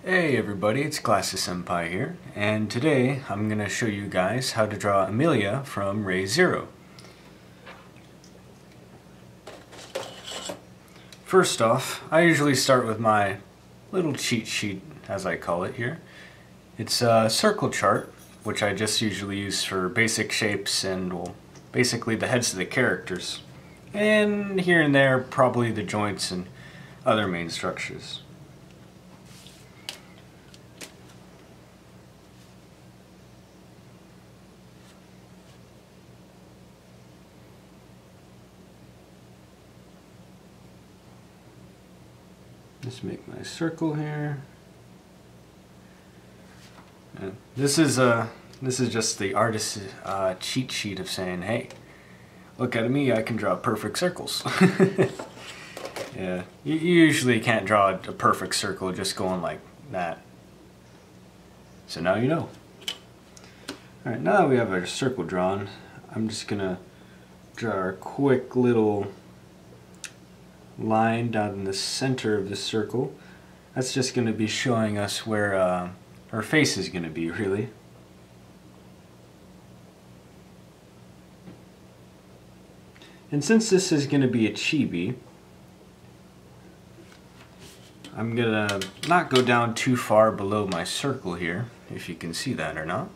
Hey everybody, it's Glasses Senpai here, and today I'm going to show you guys how to draw Emilia from Ray Zero. First off, I usually start with my little cheat sheet, as I call it here. It's a circle chart, which I just usually use for basic shapes and, well, basically the heads of the characters. And here and there, probably the joints and other main structures. Just make my circle here. And this is just the artist's cheat sheet of saying, hey, look at me, I can draw perfect circles. Yeah, you usually can't draw a perfect circle just going like that. So now you know. Alright, now that we have our circle drawn, I'm just gonna draw a quick little line down in the center of the circle. That's just going to be showing us where our face is going to be, really. And since this is going to be a chibi, I'm going to not go down too far below my circle here, if you can see that or not.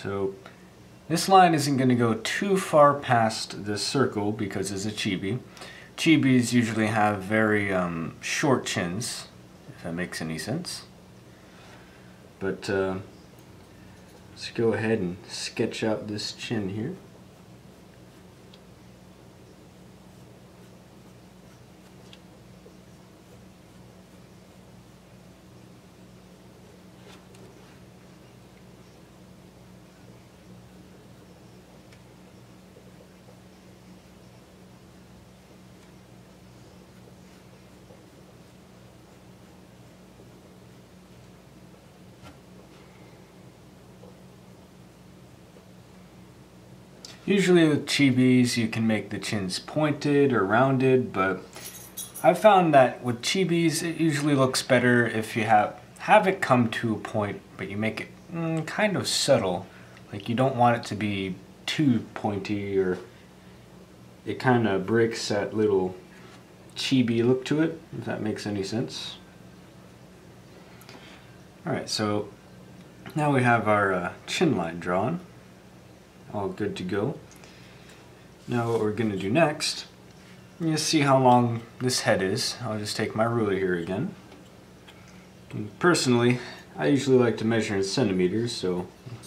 So this line isn't going to go too far past this circle because it's a chibi. Chibis usually have very short chins, if that makes any sense. But let's go ahead and sketch out this chin here. Usually with chibis you can make the chins pointed or rounded, but I've found that with chibis it usually looks better if you have it come to a point, but you make it kind of subtle. Like you don't want it to be too pointy, or it kind of breaks that little chibi look to it, if that makes any sense. Alright, so now we have our chin line drawn. All good to go. Now what we're going to do next, you see how long this head is. I'll just take my ruler here again. And personally, I usually like to measure in centimeters, so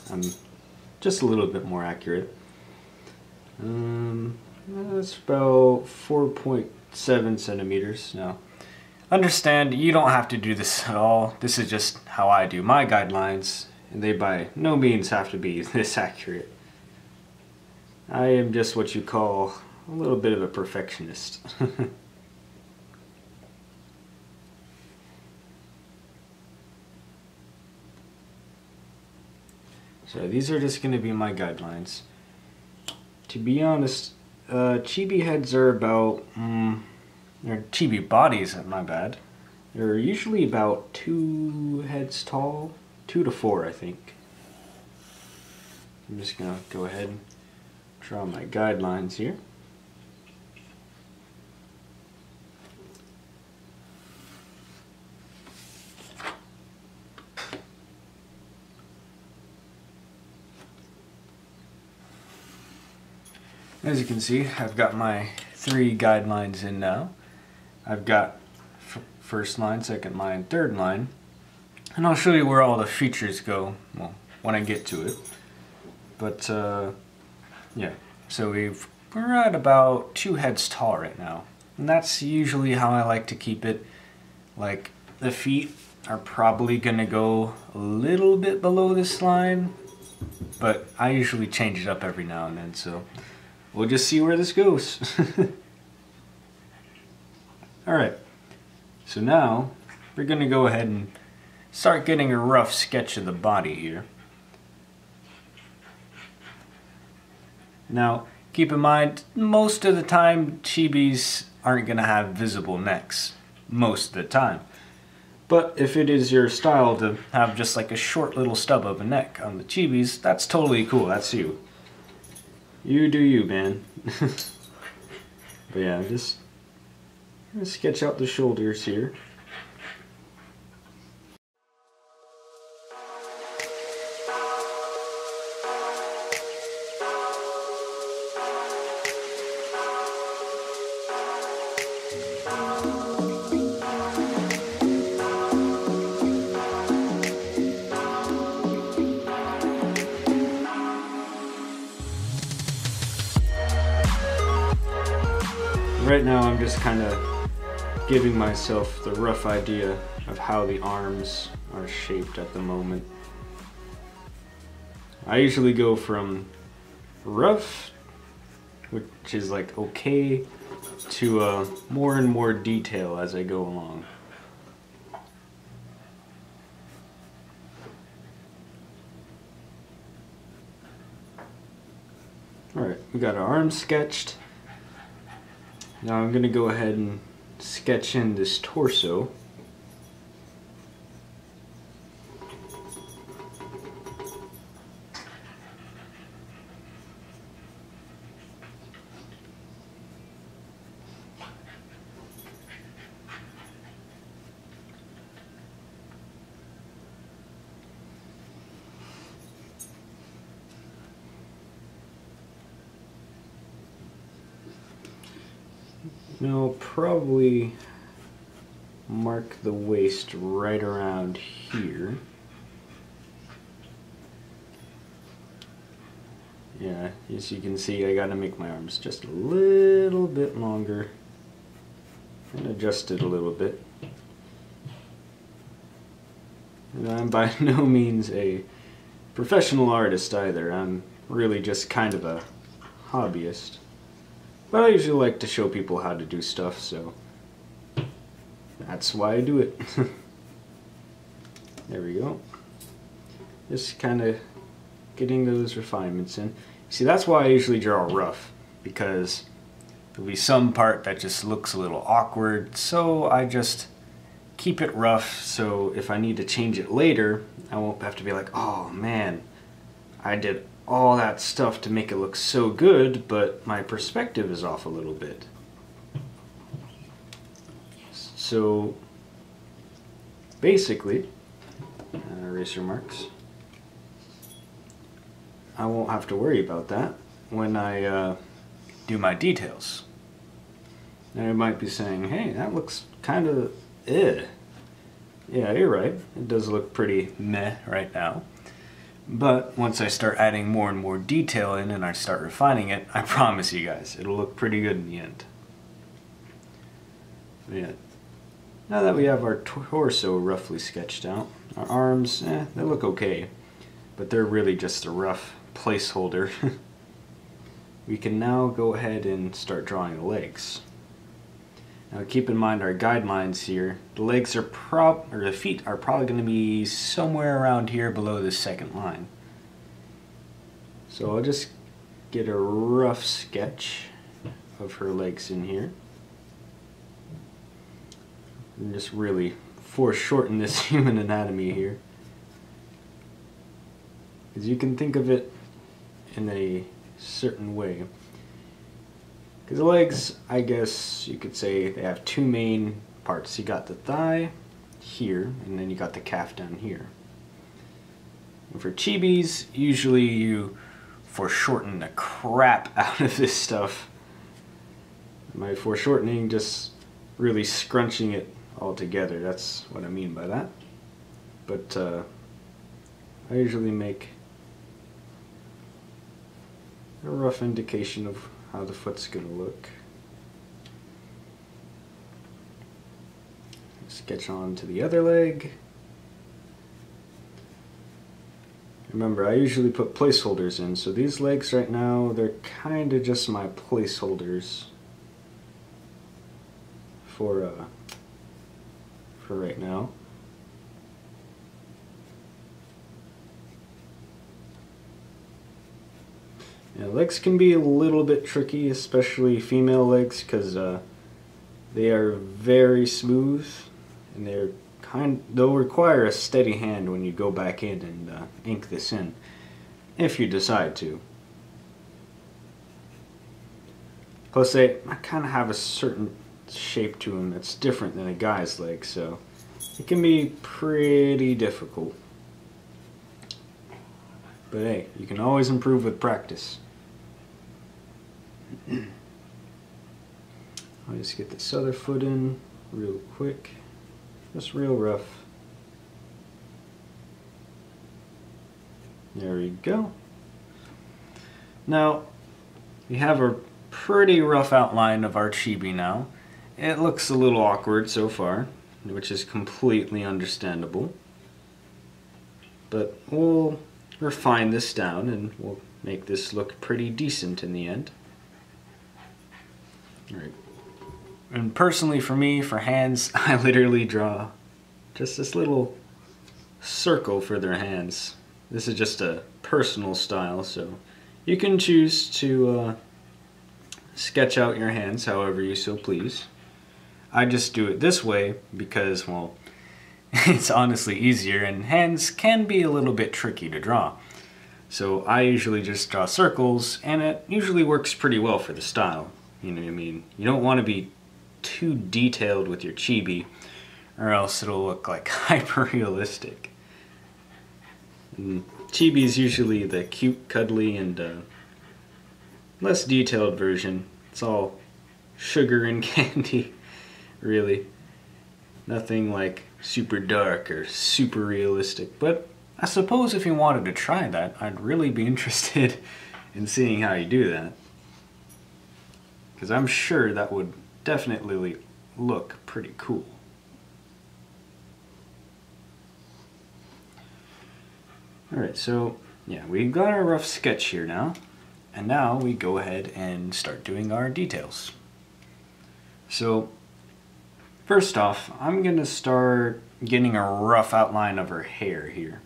I'm just a little bit more accurate. That's about 4.7 centimeters. Now, understand, you don't have to do this at all. This is just how I do my guidelines, and they by no means have to be this accurate. I am just what you call a little bit of a perfectionist. So these are just going to be my guidelines. To be honest, chibi heads are about, or chibi bodies, my bad. They're usually about 2 heads tall, 2 to 4 I think. I'm just going to go ahead and draw my guidelines here. As you can see, I've got my 3 guidelines in now. I've got first line, second line, third line, and I'll show you where all the features go, well, when I get to it. But yeah, so we're at about 2 heads tall right now, and that's usually how I like to keep it. Like the feet are probably gonna go a little bit below this line, but I usually change it up every now and then, so we'll just see where this goes. Alright, so now we're gonna go ahead and start getting a rough sketch of the body here. Now, keep in mind, most of the time, chibis aren't going to have visible necks. Most of the time. But if it is your style to have just like a short little stub of a neck on the chibis, that's totally cool. That's you. You do you, man. But yeah, just sketch out the shoulders here. Right now I'm just kind of giving myself the rough idea of how the arms are shaped at the moment. I usually go from rough, which is like okay, to more and more detail as I go along. Alright, we got our arms sketched. Now I'm going to go ahead and sketch in this torso. Now probably mark the waist right around here. Yeah, as you can see, I gotta make my arms just a little bit longer and adjust it a little bit. And I'm by no means a professional artist either. I'm really just kind of a hobbyist. But I usually like to show people how to do stuff, so that's why I do it. There we go. Just kind of getting those refinements in. See, that's why I usually draw rough, because there'll be some part that just looks a little awkward, so I just keep it rough, so if I need to change it later, I won't have to be like, oh man, I did all that stuff to make it look so good, but my perspective is off a little bit. So basically, eraser marks, I won't have to worry about that when I do my details. Now you might be saying, hey, that looks kind of eh. Yeah, you're right. It does look pretty meh right now. But once I start adding more and more detail in and I start refining it, I promise you guys, it'll look pretty good in the end. But yeah. Now that we have our torso roughly sketched out, our arms, they look okay. But they're really just a rough placeholder. We can now go ahead and start drawing the legs. Now keep in mind our guidelines here. The legs are the feet are probably going to be somewhere around here below the second line. So I'll just get a rough sketch of her legs in here. And just really foreshorten this human anatomy here. Because you can think of it in a certain way. Because the legs, I guess you could say they have two main parts. You got the thigh here, and then you got the calf down here. And for chibis, usually you foreshorten the crap out of this stuff. By foreshortening, just really scrunching it all together. That's what I mean by that. But I usually make a rough indication of how the foot's going to look. Sketch on to the other leg. Remember, I usually put placeholders in, so these legs right now, they're kind of just my placeholders for right now. Now, legs can be a little bit tricky, especially female legs, because they are very smooth, and they'll require a steady hand when you go back in and ink this in, if you decide to. Plus, they kind of have a certain shape to them that's different than a guy's leg, so it can be pretty difficult. But hey, you can always improve with practice. I'll just get this other foot in real quick, just real rough. There we go. Now, we have a pretty rough outline of our chibi now. It looks a little awkward so far, which is completely understandable. But we'll refine this down and we'll make this look pretty decent in the end. Alright. And personally for me, for hands, I literally draw just this little circle for their hands. This is just a personal style, so you can choose to sketch out your hands however you so please. I just do it this way because, well, it's honestly easier, and hands can be a little bit tricky to draw. So I usually just draw circles, and it usually works pretty well for the style. You know what I mean? You don't want to be too detailed with your chibi, or else it'll look like hyper-realistic. Chibi is usually the cute, cuddly, and less detailed version. It's all sugar and candy, really. Nothing like super dark or super realistic. But I suppose if you wanted to try that, I'd really be interested in seeing how you do that. Because I'm sure that would definitely look pretty cool. Alright, so yeah, we got our rough sketch here now. And now we go ahead and start doing our details. So first off, I'm going to start getting a rough outline of her hair here.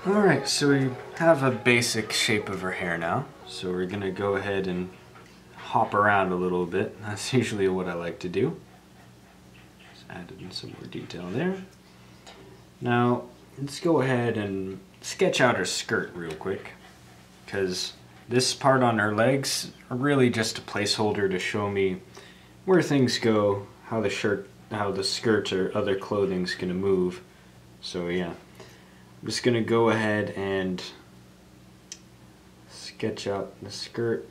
Alright, so we have a basic shape of her hair now, so we're going to go ahead and hop around a little bit. That's usually what I like to do. Just added in some more detail there. Now, let's go ahead and sketch out her skirt real quick, because this part on her legs are really just a placeholder to show me where things go, how the skirt or other clothing's going to move. So yeah. I'm just going to go ahead and sketch out the skirt.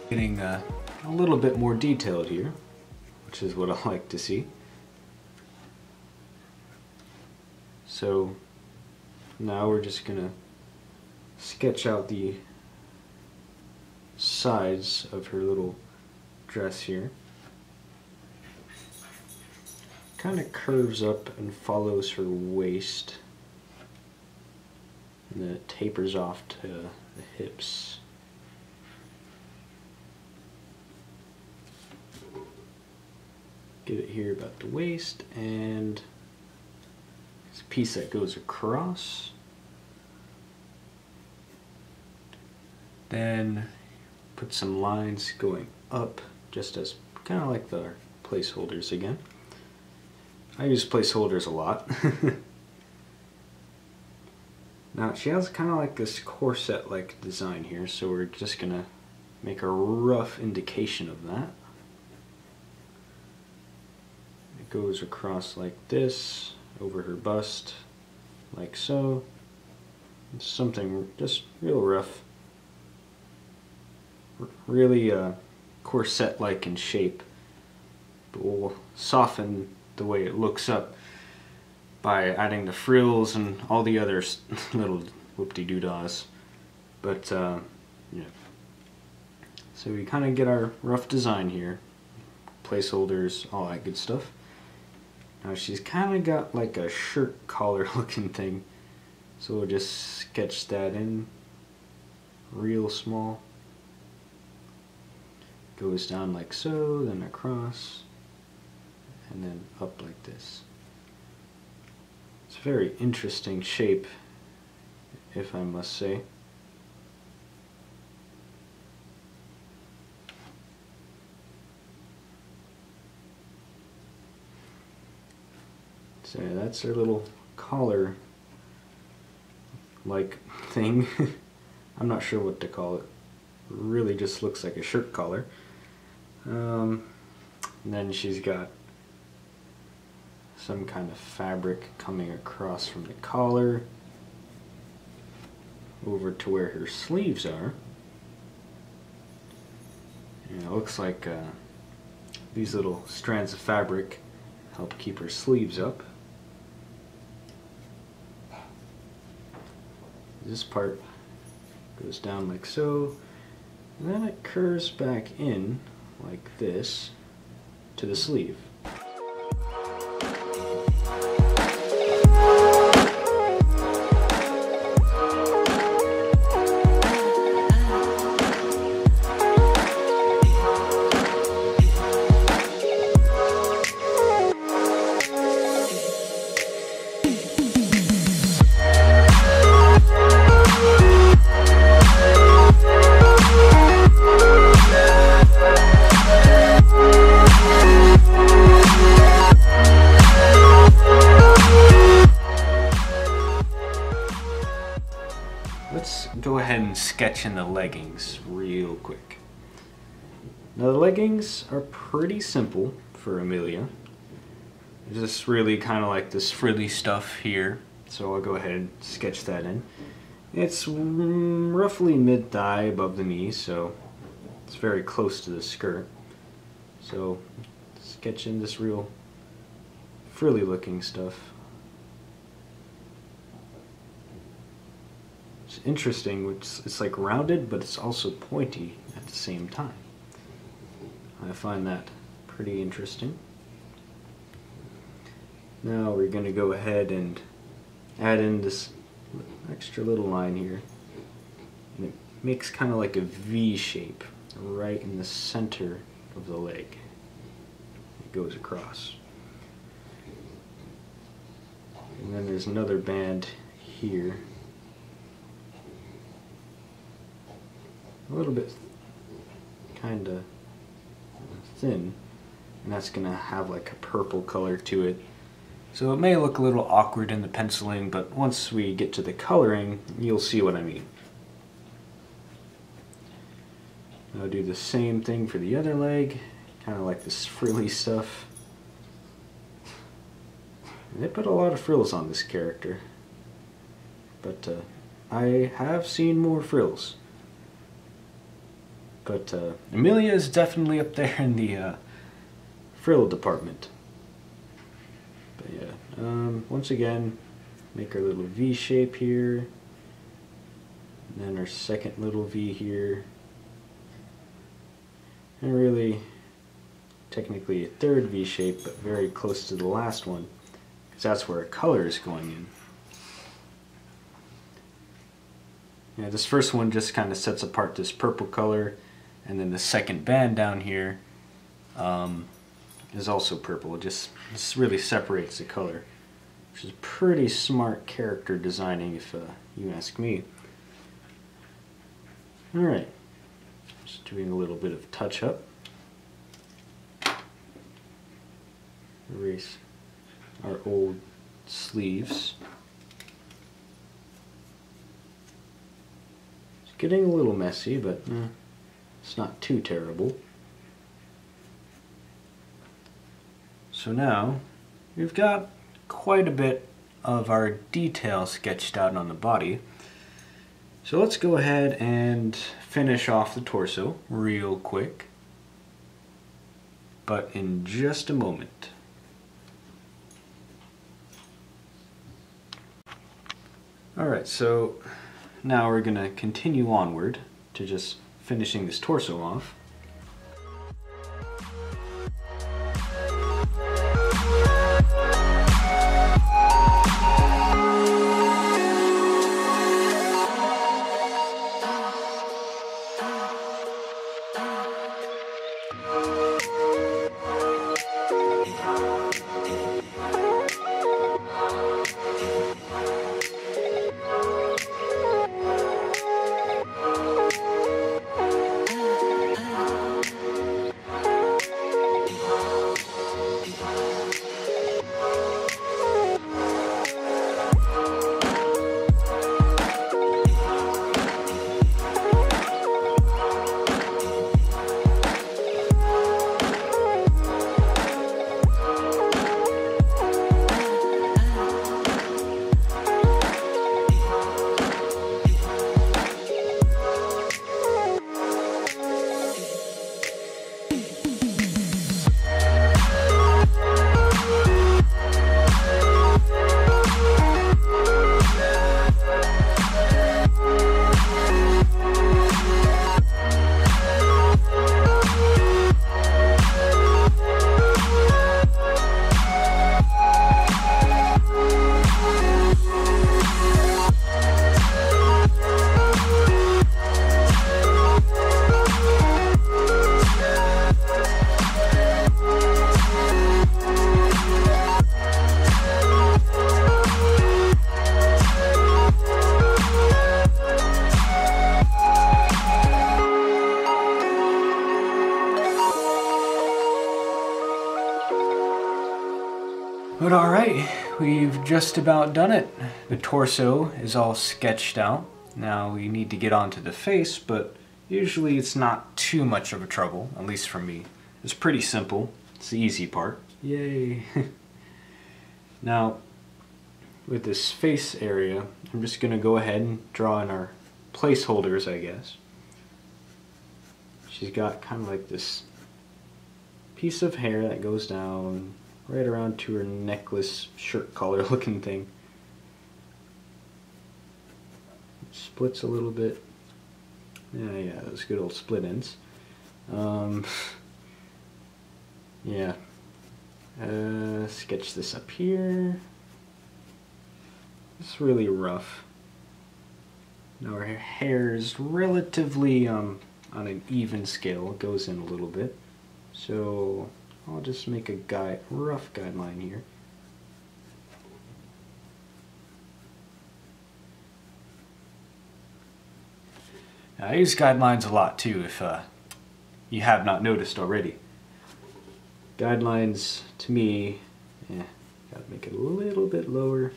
Getting a little bit more detailed here, which is what I like to see. So now we're just gonna sketch out the sides of her little dress here. Kind of curves up and follows her waist, and then it tapers off to the hips. Get it here about the waist, and this piece that goes across. Then put some lines going up, just as kind of like the placeholders again. I use placeholders a lot. Now she has kind of like this corset-like design here, so we're just gonna make a rough indication of that. It goes across like this, over her bust, like so. It's something just real rough. Really corset-like in shape, but we'll soften the way it looks up by adding the frills and all the other little whoop-de-doo-dahs. But yeah, so we kind of get our rough design here, placeholders, all that good stuff. Now she's kind of got like a shirt collar looking thing, so we'll just sketch that in real small. Goes down like so, then across, and then up like this. It's a very interesting shape, if I must say. So yeah, that's our little collar like thing. I'm not sure what to call it. Really just looks like a shirt collar. And then she's got some kind of fabric coming across from the collar over to where her sleeves are. And it looks like these little strands of fabric help keep her sleeves up. This part goes down like so, and then it curves back in like this to the sleeve. Let's go ahead and sketch in the leggings real quick. Now the leggings are pretty simple for Emilia. It's just really kind of like this frilly stuff here, so I'll go ahead and sketch that in. It's roughly mid-thigh above the knee, so it's very close to the skirt. So sketch in this real frilly looking stuff. It's interesting, it's like rounded, but it's also pointy at the same time. I find that pretty interesting. Now we're going to go ahead and add in this extra little line here. And it makes kind of like a V shape right in the center of the leg. It goes across. And then there's another band here. A little bit kind of thin, and that's gonna have like a purple color to it, so it may look a little awkward in the penciling, but once we get to the coloring you'll see what I mean. I'll do the same thing for the other leg, kind of like this frilly stuff. They put a lot of frills on this character, but I have seen more frills. But Emilia is definitely up there in the frill department. But yeah, once again, make our little V shape here, and then our second little V here, and really, technically a third V shape, but very close to the last one, because that's where our color is going in. Yeah, this first one just kind of sets apart this purple color. And then the second band down here is also purple. It just really separates the color, which is pretty smart character designing if you ask me. Alright, just doing a little bit of touch up. Erase our old sleeves. getting a little messy, but it's not too terrible. So now we've got quite a bit of our detail sketched out on the body. So let's go ahead and finish off the torso real quick, but in just a moment. Alright, so now we're going to continue onward to just finishing this torso off. But alright, we've just about done it. The torso is all sketched out. Now we need to get onto the face, but usually it's not too much of a trouble, at least for me. It's pretty simple. It's the easy part. Yay! Now, with this face area, I'm just going to go ahead and draw in our placeholders, I guess. She's got kind of like this piece of hair that goes down right around to her necklace shirt collar looking thing. Splits a little bit. Yeah, those good old split ends. Yeah. Sketch this up here. It's really rough. Now her hair is relatively on an even scale. It goes in a little bit. So I'll just make a rough guideline here. Now, I use guidelines a lot too, if you have not noticed already. Guidelines to me, gotta make it a little bit lower.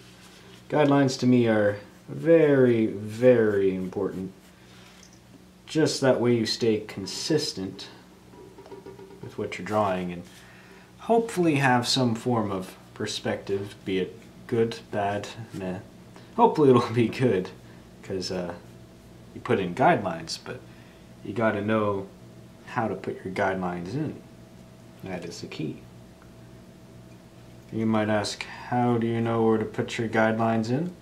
Guidelines to me are very, very important. Just that way you stay consistent with what you're drawing and hopefully have some form of perspective, be it good, bad, meh. Hopefully it'll be good, because you put in guidelines, but you gotta know how to put your guidelines in. That is the key. You might ask, how do you know where to put your guidelines in?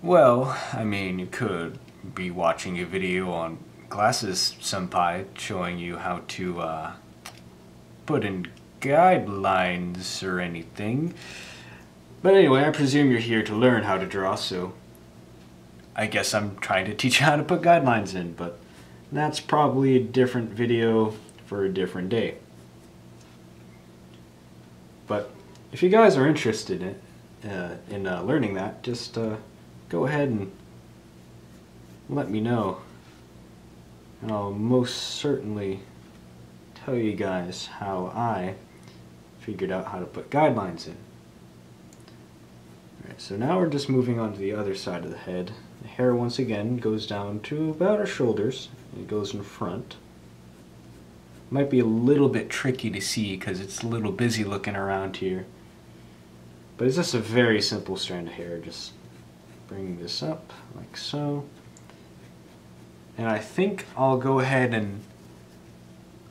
Well, I mean, you could be watching a video on Glasses Senpai showing you how to put in guidelines or anything. But anyway, I presume you're here to learn how to draw, so I guess I'm trying to teach you how to put guidelines in, but that's probably a different video for a different day. But if you guys are interested in learning that, just go ahead and let me know. And I'll most certainly tell you guys how I figured out how to put guidelines in. Alright, So now we're just moving on to the other side of the head. The hair once again goes down to about our shoulders. It goes in front. Might be a little bit tricky to see because it's a little busy looking around here. But it's just a very simple strand of hair. Just bring this up like so. And I think I'll go ahead and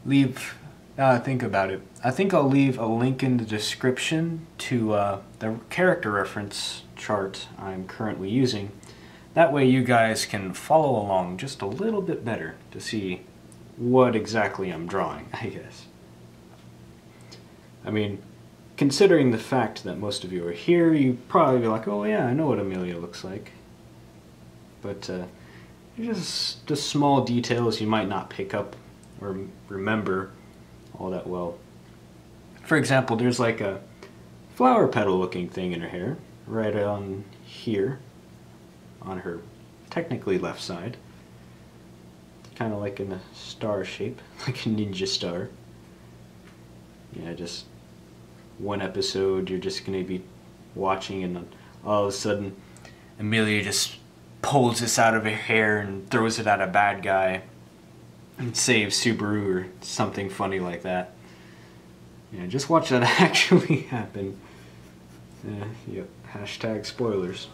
leave, think about it. I think I'll leave a link in the description to the character reference chart I'm currently using. That way you guys can follow along just a little bit better to see what exactly I'm drawing, I guess. I mean, considering the fact that most of you are here, you'd probably be like, oh yeah, I know what Emilia looks like. But just small details you might not pick up or remember all that well. For example, there's like a flower petal looking thing in her hair, right on here, on her technically left side. Kind of like in a star shape, like a ninja star. Yeah, just one episode you're just going to be watching and all of a sudden Emilia just pulls this out of her hair and throws it at a bad guy and saves Subaru or something funny like that. Yeah, just watch that actually happen. Yep, hashtag spoilers.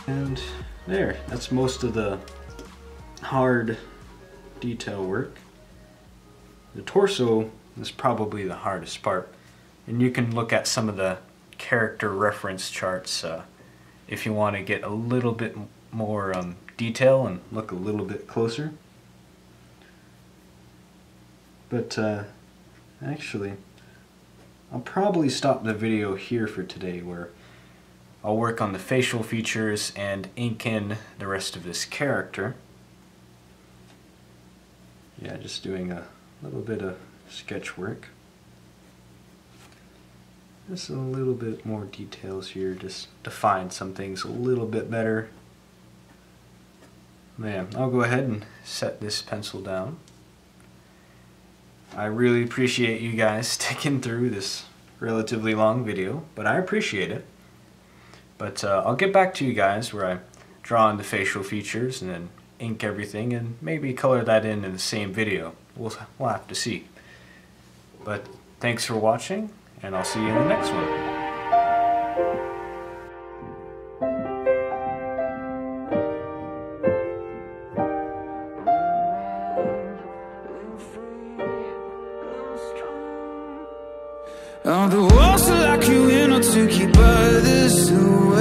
And there, that's most of the hard detail work. The torso is probably the hardest part, and you can look at some of the character reference charts if you want to get a little bit more detail and look a little bit closer. But actually, I'll probably stop the video here for today, where I'll work on the facial features and ink in the rest of this character. Yeah, just doing a little bit of sketch work. Just a little bit more details here, just define some things a little bit better. Man, I'll go ahead and set this pencil down. I really appreciate you guys sticking through this relatively long video, but I appreciate it. But I'll get back to you guys where I draw in the facial features and then ink everything and maybe color that in the same video. We'll have to see. But thanks for watching, and I'll see you in the next one. On the walls to lock you in or to keep others away.